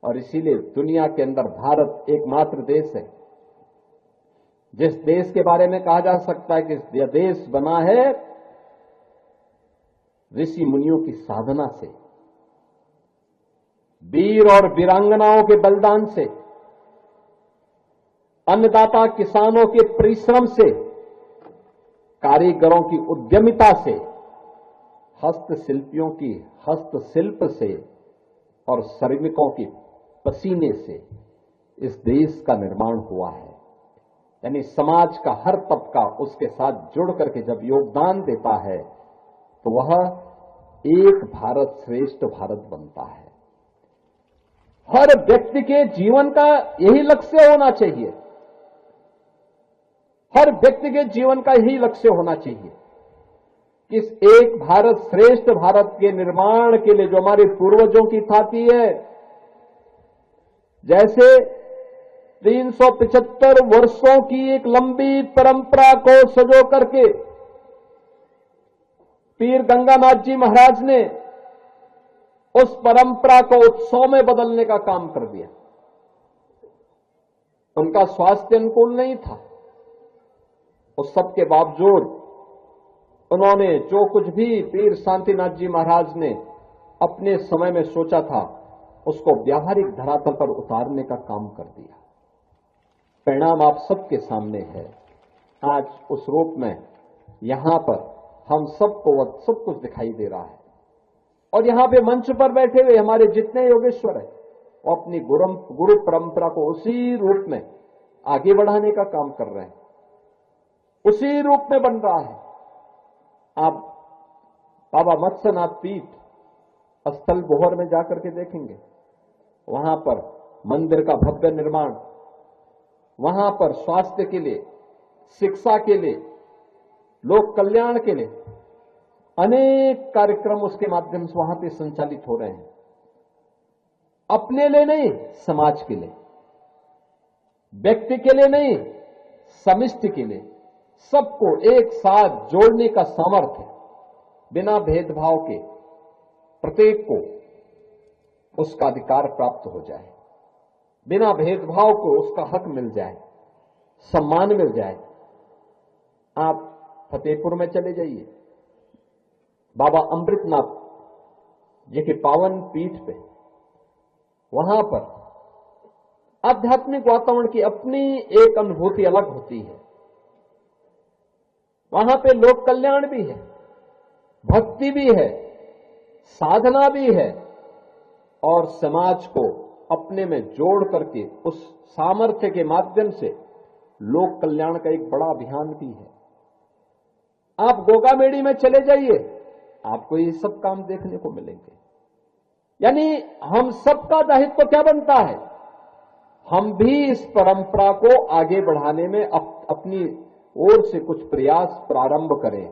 और इसीलिए दुनिया के अंदर भारत एकमात्र देश है जिस देश के बारे में कहा जा सकता है कि यह देश बना है ऋषि मुनियों की साधना से, वीर और वीरांगनाओं के बलिदान से, अन्नदाता किसानों के परिश्रम से, कारीगरों की उद्यमिता से, हस्तशिल्पियों की हस्तशिल्प से और श्रमिकों के पसीने से इस देश का निर्माण हुआ है। यानी समाज का हर तबका उसके साथ जुड़ करके जब योगदान देता है तो वह एक भारत श्रेष्ठ भारत बनता है। हर व्यक्ति के जीवन का यही लक्ष्य होना चाहिए, हर व्यक्ति के जीवन का यही लक्ष्य होना चाहिए कि इस एक भारत श्रेष्ठ भारत के निर्माण के लिए जो हमारे पूर्वजों की थाती है, जैसे 375 वर्षों की एक लंबी परंपरा को सजो करके पीर गंगानाथ जी महाराज ने उस परंपरा को उत्सव में बदलने का काम कर दिया। उनका स्वास्थ्य अनुकूल नहीं था, उस सब के बावजूद उन्होंने जो कुछ भी पीर शांतिनाथ जी महाराज ने अपने समय में सोचा था उसको व्यावहारिक धरातल पर उतारने का काम कर दिया। परिणाम आप सबके सामने है। आज उस रूप में यहां पर हम सबको सब कुछ दिखाई दे रहा है और यहां पे मंच पर बैठे हुए हमारे जितने योगेश्वर हैं वो अपनी गुरु परंपरा को उसी रूप में आगे बढ़ाने का काम कर रहे हैं, उसी रूप में बन रहा है। आप बाबा मत्स्यनाथ पीठ स्थल बोहर में जाकर के देखेंगे, वहां पर मंदिर का भव्य निर्माण, वहां पर स्वास्थ्य के लिए, शिक्षा के लिए, लोक कल्याण के लिए अनेक कार्यक्रम उसके माध्यम से वहां पे संचालित हो रहे हैं। अपने लिए नहीं, समाज के लिए, व्यक्ति के लिए नहीं, समिष्टि के लिए, सबको एक साथ जोड़ने का सामर्थ्य बिना भेदभाव के प्रत्येक को उसका अधिकार प्राप्त हो जाए, बिना भेदभाव को उसका हक मिल जाए, सम्मान मिल जाए। आप फतेहपुर में चले जाइए, बाबा अमृतनाथ जी के पावन पीठ पे, वहां पर आध्यात्मिक वातावरण की अपनी एक अनुभूति अलग होती है। वहां पे लोक कल्याण भी है, भक्ति भी है, साधना भी है और समाज को अपने में जोड़ करके उस सामर्थ्य के माध्यम से लोक कल्याण का एक बड़ा अभियान भी है। आप गोगामेड़ी में चले जाइए, आपको ये सब काम देखने को मिलेंगे। यानी हम सबका दायित्व क्या बनता है, हम भी इस परंपरा को आगे बढ़ाने में अपनी ओर से कुछ प्रयास प्रारंभ करें।